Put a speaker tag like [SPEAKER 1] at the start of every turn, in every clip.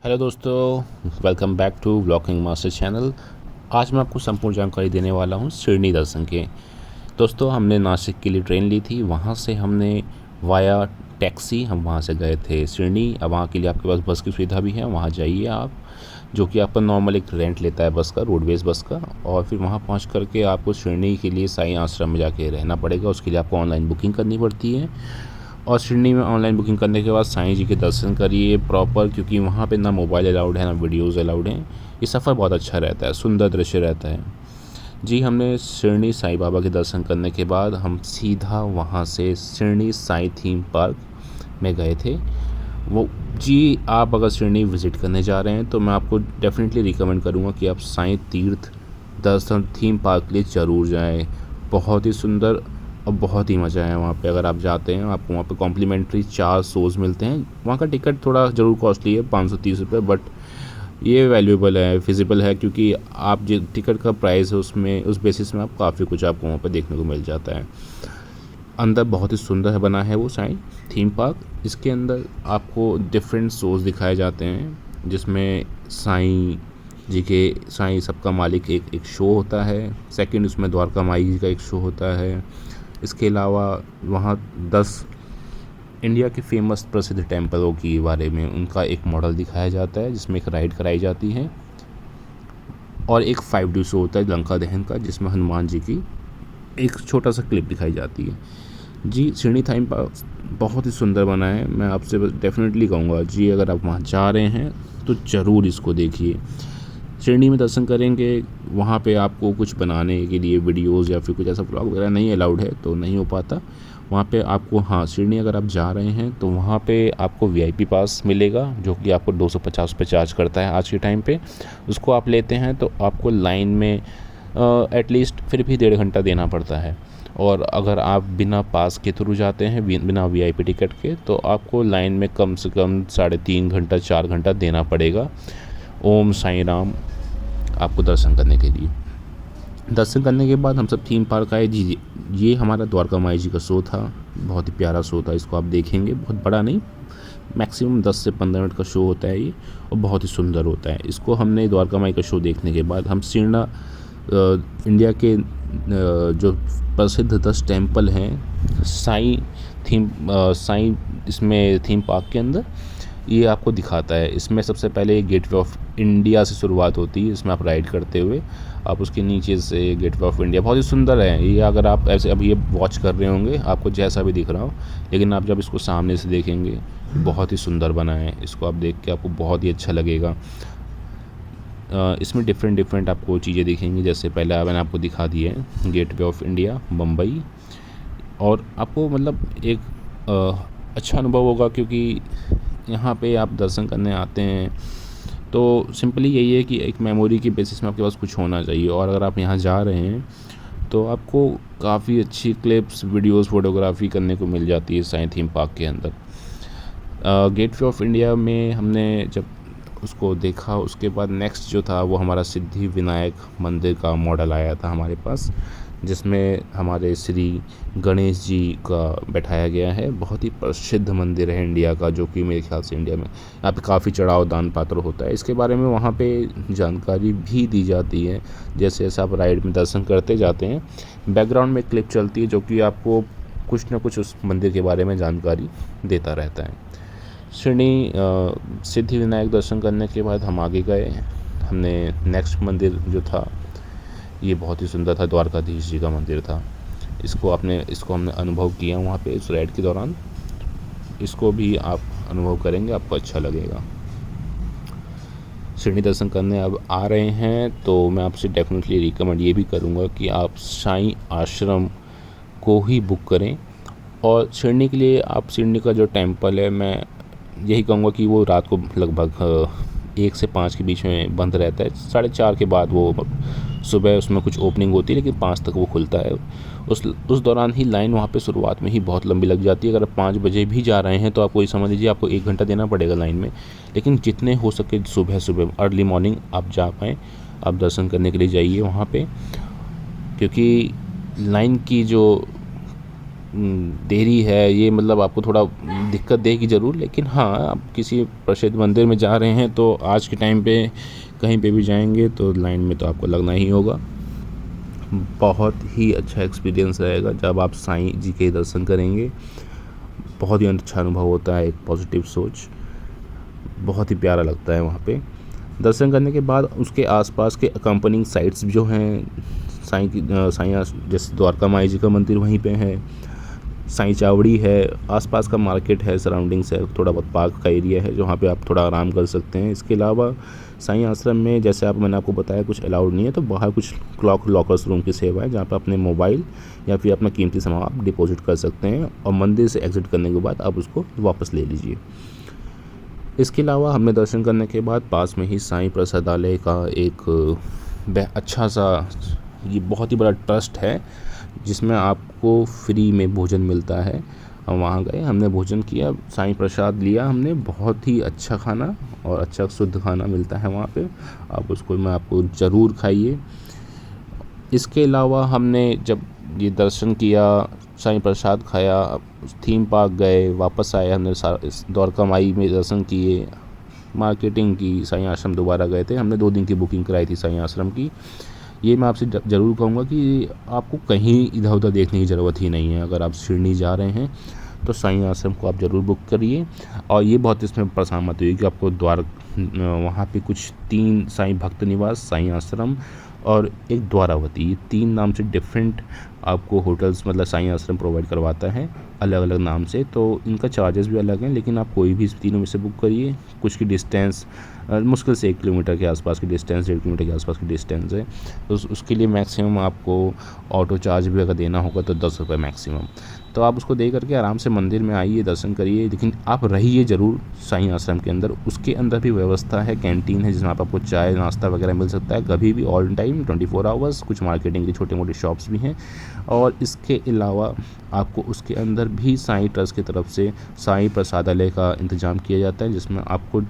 [SPEAKER 1] Hello दोस्तों, welcome back to blogging master channel. आज मैं आपको संपूर्ण जानकारी देने वाला हूँ शिरडी दर्शन के। दोस्तों, हमने नासिक के लिए ट्रेन ली थी। वहाँ से हमने वाया टैक्सी हम वहाँ से गए थे शिरडी। अब वहाँ के लिए आपके पास बस की सुविधा भी है, वहाँ जाइए आप, जो कि आपका नॉर्मल एक रेंट लेता है बस का, रोडवेज़ बस का। और फिर वहाँ पहुँच करके आपको शिरडी के लिए साईं आश्रम में जाके रहना पड़ेगा। उसके लिए आपको ऑनलाइन बुकिंग करनी पड़ती है। और शिरडी में ऑनलाइन बुकिंग करने के बाद साईं जी के दर्शन करिए प्रॉपर, क्योंकि वहाँ पे ना मोबाइल अलाउड है ना वीडियोज़ अलाउड हैं। ये सफ़र बहुत अच्छा रहता है, सुंदर दृश्य रहता है। जी, हमने शिरडी साईं बाबा के दर्शन करने के बाद हम सीधा वहाँ से शिरडी साईं थीम पार्क में गए थे। वो जी, आप अगर शिरडी विज़िट करने जा रहे हैं तो मैं आपको डेफ़िनेटली रिकमेंड करूँगा कि आप साईं तीर्थ दर्शन थीम पार्क के लिए ज़रूर जाएँ। बहुत ही सुंदर और बहुत ही मज़ा है वहाँ पे। अगर आप जाते हैं, आपको वहाँ पे कॉम्प्लीमेंट्री 4 शोज़ मिलते हैं। वहाँ का टिकट थोड़ा ज़रूर कॉस्टली है, 530 रुपये, बट ये वैल्यूएबल है, फिज़िबल है, क्योंकि आप जो टिकट का प्राइस है उसमें, उस बेसिस में आप काफ़ी कुछ आपको वहाँ पे देखने को मिल जाता है। अंदर बहुत ही सुंदर है बना है वो साईं थीम पार्क। इसके अंदर आपको डिफरेंट शोज़ दिखाए जाते हैं, जिसमें साईं जी के साईं सबका मालिक एक शो होता है। सेकंड, उसमें द्वारका माई जी का एक शो होता है। इसके अलावा वहाँ 10 इंडिया के फेमस प्रसिद्ध टेम्पलों के बारे में उनका एक मॉडल दिखाया जाता है, जिसमें एक राइड कराई जाती है। और एक 5D शो होता है लंका दहन का, जिसमें हनुमान जी की एक छोटा सा क्लिप दिखाई जाती है। जी, शिरडी थीम पार्क बहुत ही सुंदर बना है। मैं आपसे डेफिनेटली कहूँगा जी, अगर आप वहाँ जा रहे हैं तो ज़रूर इसको देखिए। शिरडी में दर्शन करेंगे, वहाँ पे आपको कुछ बनाने के लिए वीडियोज़ या फिर कुछ ऐसा व्लॉग वगैरह नहीं अलाउड है, तो नहीं हो पाता वहाँ पे आपको। हाँ, शिरडी अगर आप जा रहे हैं तो वहाँ पे आपको वीआईपी पास मिलेगा, जो कि आपको 250 रुपये चार्ज करता है आज के टाइम पे। उसको आप लेते हैं तो आपको लाइन में एटलीस्ट फिर भी 1.5 घंटा देना पड़ता है। और अगर आप बिना पास के थ्रू जाते हैं, बिना वीआईपी टिकट के, तो आपको लाइन में कम से कम 3.5 घंटा 4 घंटा देना पड़ेगा ओम साईं राम आपको दर्शन करने के लिए। दर्शन करने के बाद हम सब थीम पार्क आए। जी, ये हमारा द्वारका माई जी का शो था। बहुत ही प्यारा शो था, इसको आप देखेंगे। बहुत बड़ा नहीं, मैक्सिमम 10 से 15 मिनट का शो होता है ये, और बहुत ही सुंदर होता है। इसको हमने द्वारका माई का शो देखने के बाद हम सिरना इंडिया के जो प्रसिद्ध 10 टेम्पल हैं साईं इसमें थीम पार्क के अंदर, ये आपको दिखाता है। इसमें सबसे पहले गेटवे ऑफ इंडिया से शुरुआत होती है। इसमें आप राइड करते हुए आप उसके नीचे से गेटवे ऑफ इंडिया, बहुत ही सुंदर है ये। अगर आप ऐसे अभी ये वॉच कर रहे होंगे, आपको जैसा भी दिख रहा हो, लेकिन आप जब इसको सामने से देखेंगे, बहुत ही सुंदर बना है। इसको आप देख के आपको बहुत ही अच्छा लगेगा। इसमें डिफरेंट आपको चीज़ें दिखेंगी। जैसे पहले मैंने आपको दिखा दी है गेटवे ऑफ इंडिया मुंबई, और आपको मतलब एक अच्छा अनुभव होगा, क्योंकि यहाँ पे आप दर्शन करने आते हैं तो सिंपली यही है कि एक मेमोरी की बेसिस में आपके पास कुछ होना चाहिए। और अगर आप यहाँ जा रहे हैं तो आपको काफ़ी अच्छी क्लिप्स, वीडियोस, फोटोग्राफी करने को मिल जाती है साईं थीम पार्क के अंदर। गेटवे ऑफ इंडिया में हमने जब उसको देखा, उसके बाद नेक्स्ट जो था वो हमारा सिद्धि विनायक मंदिर का मॉडल आया था हमारे पास, जिसमें हमारे श्री गणेश जी का बैठाया गया है। बहुत ही प्रसिद्ध मंदिर है इंडिया का, जो कि मेरे ख्याल से इंडिया में यहाँ पे काफ़ी चढ़ाव दान पात्र होता है। इसके बारे में वहाँ पे जानकारी भी दी जाती है। जैसे जैसे आप राइड में दर्शन करते जाते हैं, बैकग्राउंड में क्लिप चलती है, जो कि आपको कुछ ना कुछ उस मंदिर के बारे में जानकारी देता रहता है। शिरडी सिद्धि विनायक दर्शन करने के बाद हम आगे गए। हमने नेक्स्ट मंदिर जो था, ये बहुत ही सुंदर था, द्वारकाधीश जी का मंदिर था। इसको हमने अनुभव किया वहाँ पे इस राइड के दौरान। इसको भी आप अनुभव करेंगे, आपको अच्छा लगेगा। शिरडी दर्शन करने अब आ रहे हैं तो मैं आपसे डेफिनेटली रिकमेंड ये भी करूँगा कि आप साईं आश्रम को ही बुक करें। और शिरडी के लिए आप शिरडी का जो टेम्पल है, मैं यही कहूँगा कि वो रात को लगभग 1 से 5 के बीच में बंद रहता है। 4:30 के बाद वो सुबह उसमें कुछ ओपनिंग होती है, लेकिन 5 तक वो खुलता है। उस दौरान ही लाइन वहाँ पे शुरुआत में ही बहुत लंबी लग जाती है। अगर आप 5 बजे भी जा रहे हैं तो आपको ये समझ लीजिए आपको 1 घंटा देना पड़ेगा लाइन में। लेकिन जितने हो सके सुबह अर्ली मॉर्निंग आप जा पाएँ, आप दर्शन करने के लिए जाइए वहाँ पर, क्योंकि लाइन की जो देरी है, ये मतलब आपको थोड़ा दिक्कत देगी ज़रूर, लेकिन हाँ, आप किसी प्रसिद्ध मंदिर में जा रहे हैं तो आज के टाइम पे कहीं पे भी जाएंगे तो लाइन में तो आपको लगना ही होगा। बहुत ही अच्छा एक्सपीरियंस रहेगा जब आप साईं जी के दर्शन करेंगे। बहुत ही अच्छा अनुभव होता है, एक पॉजिटिव सोच, बहुत ही प्यारा लगता है वहाँ पे। दर्शन करने के बाद उसके आसपास के अकम्पनिंग साइट्स जो हैं साईं की, जैसे द्वारका माई जी का मंदिर वहीं पे है, साईं चावड़ी है, आसपास का मार्केट है, सराउंडिंग्स है, थोड़ा बहुत पार्क का एरिया है जहाँ पे आप थोड़ा आराम कर सकते हैं। इसके अलावा साईं आश्रम में जैसे मैंने आपको बताया कुछ अलाउड नहीं है, तो बाहर कुछ क्लॉक लॉकर्स रूम की सेवा है जहाँ पे अपने मोबाइल या फिर अपना कीमती सामान आप डिपॉजिट कर सकते हैं और मंदिर से एग्जिट करने के बाद आप उसको वापस ले लीजिए। इसके अलावा हमने दर्शन करने के बाद पास में ही साईं प्रसादालय का एक अच्छा सा, ये बहुत ही बड़ा ट्रस्ट है जिसमें आपको फ्री में भोजन मिलता है। हम वहाँ गए, हमने भोजन किया, साईं प्रसाद लिया हमने, बहुत ही अच्छा खाना और अच्छा शुद्ध खाना मिलता है वहाँ पे, आप उसको मैं आपको ज़रूर खाइए। इसके अलावा हमने जब ये दर्शन किया, साईं प्रसाद खाया, थीम पार्क गए, वापस आए, हमने द्वारका माई में दर्शन किए, मार्केटिंग की, साईं आश्रम दोबारा गए थे। हमने 2 दिन की बुकिंग कराई थी साईं आश्रम की। ये मैं आपसे ज़रूर कहूँगा कि आपको कहीं इधर उधर देखने की ज़रूरत ही नहीं है। अगर आप शिरडी जा रहे हैं तो साईं आश्रम को आप ज़रूर बुक करिए। और ये बहुत इसमें परेशान हुई कि आपको वहाँ पे कुछ 3 साईं भक्त निवास, साईं आश्रम और एक द्वारावती, ये 3 नाम से डिफरेंट आपको होटल्स मतलब साईं आश्रम प्रोवाइड करवाता है अलग अलग नाम से। तो इनका चार्जेस भी अलग हैं, लेकिन आप कोई भी इस तीनों में से बुक करिए। कुछ की डिस्टेंस मुश्किल से 1 किलोमीटर के आसपास की डिस्टेंस, 1.5 किलोमीटर के आसपास की डिस्टेंस है, तो उसके लिए मैक्सिमम आपको ऑटो चार्ज भी अगर देना होगा तो 10 रुपये मैक्सिमम। तो आप उसको दे करके आराम से मंदिर में आइए, दर्शन करिए, लेकिन आप रहिए ज़रूर साईं आश्रम के अंदर। उसके अंदर भी व्यवस्था है, कैंटीन है जिसमें आपको चाय नाश्ता वगैरह मिल सकता है कभी भी, ऑल टाइम 24 आवर्स। कुछ मार्केटिंग की छोटे मोटे शॉप्स भी हैं। और इसके अलावा आपको उसके अंदर भी साईं ट्रस्ट की तरफ से साईं प्रसादालय का इंतज़ाम किया जाता है, जिसमें आपको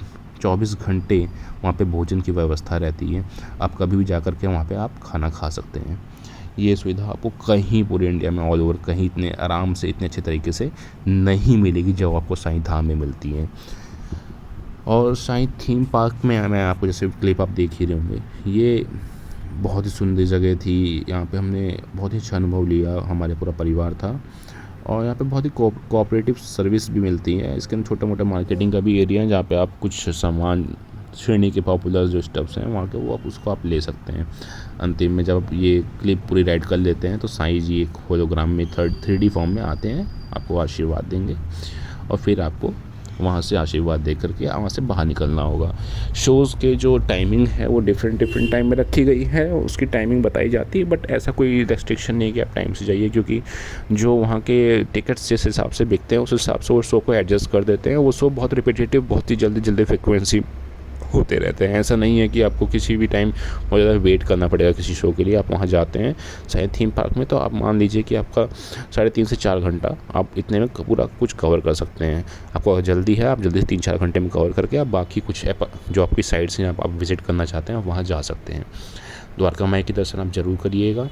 [SPEAKER 1] 24 घंटे वहाँ पे भोजन की व्यवस्था रहती है। आप कभी भी जा कर के वहाँ पे आप खाना खा सकते हैं। ये सुविधा आपको कहीं पूरे इंडिया में ऑल ओवर कहीं इतने आराम से, इतने अच्छे तरीके से नहीं मिलेगी जो आपको साईं धाम में मिलती है। और साईं थीम पार्क में मैं आपको, जैसे क्लिप आप देख ही रहे होंगे, ये बहुत ही सुंदर जगह थी। यहाँ पे हमने बहुत ही अच्छा अनुभव लिया, हमारे पूरा परिवार था। और यहाँ पे बहुत ही कोऑपरेटिव सर्विस भी मिलती है। इसके अंदर छोटा मोटा मार्केटिंग का भी एरिया है जहाँ पे आप कुछ सामान, श्रेणी के पॉपुलर जो स्टफ्स हैं वहाँ के, वो आप उसको आप ले सकते हैं। अंतिम में जब आप ये क्लिप पूरी राइड कर लेते हैं तो साईं जी एक होलोग्राम में 3D फॉर्म में आते हैं, आपको आशीर्वाद देंगे और फिर आपको वहाँ से आशीर्वाद दे करके वहाँ से बाहर निकलना होगा। शोज़ के जो टाइमिंग है वो डिफरेंट टाइम में रखी गई है, उसकी टाइमिंग बताई जाती है, बट ऐसा कोई रेस्ट्रिक्शन नहीं है कि आप टाइम से जाइए, क्योंकि जो वहाँ के टिकट्स जिस हिसाब से बिकते हैं उस हिसाब से वो शो को एडजस्ट कर देते हैं। वो शो बहुत रिपीटेटिव, बहुत ही जल्दी फ्रिक्वेंसी होते रहते हैं। ऐसा नहीं है कि आपको किसी भी टाइम बहुत ज़्यादा वेट करना पड़ेगा किसी शो के लिए। आप वहाँ जाते हैं शायद थीम पार्क में, तो आप मान लीजिए कि आपका 3.5 से 4 घंटा आप इतने में पूरा कुछ कवर कर सकते हैं। आपको अगर जल्दी है, आप जल्दी से 3-4 घंटे में कवर करके आप बाकी कुछ जो आपकी साइट्स हैं आप विज़िट करना चाहते हैं, आप वहाँ जा सकते हैं। द्वारका माई के दर्शन आप ज़रूर करिएगा।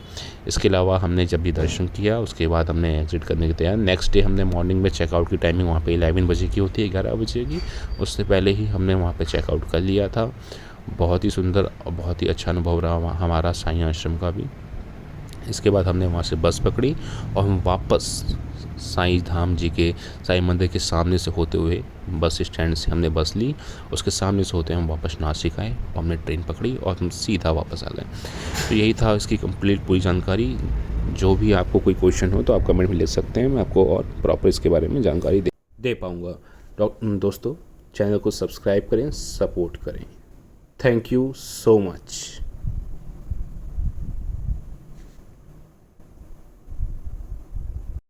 [SPEAKER 1] इसके अलावा हमने जब भी दर्शन किया उसके बाद हमने एग्ज़िट करने की तैयार। नेक्स्ट डे हमने मॉर्निंग में चेकआउट की टाइमिंग वहाँ पे 11 बजे की होती है, 11 बजे की। उससे पहले ही हमने वहाँ पे चेकआउट कर लिया था। बहुत ही सुंदर और बहुत ही अच्छा अनुभव रहा हमारा साईं आश्रम का भी। इसके बाद हमने वहाँ से बस पकड़ी और हम वापस साईं धाम जी के, साईं मंदिर के सामने से होते हुए बस स्टैंड से हमने बस ली, उसके सामने से होते हम वापस नासिक आए और हमने ट्रेन पकड़ी और हम सीधा वापस आ गए। तो यही था इसकी कंप्लीट पूरी जानकारी। जो भी आपको कोई क्वेश्चन हो तो आप कमेंट में लिख सकते हैं, मैं आपको और प्रॉपर इसके बारे में जानकारी दे पाऊँगा। दोस्तों, चैनल को सब्सक्राइब करें, सपोर्ट करें। Thank you so much.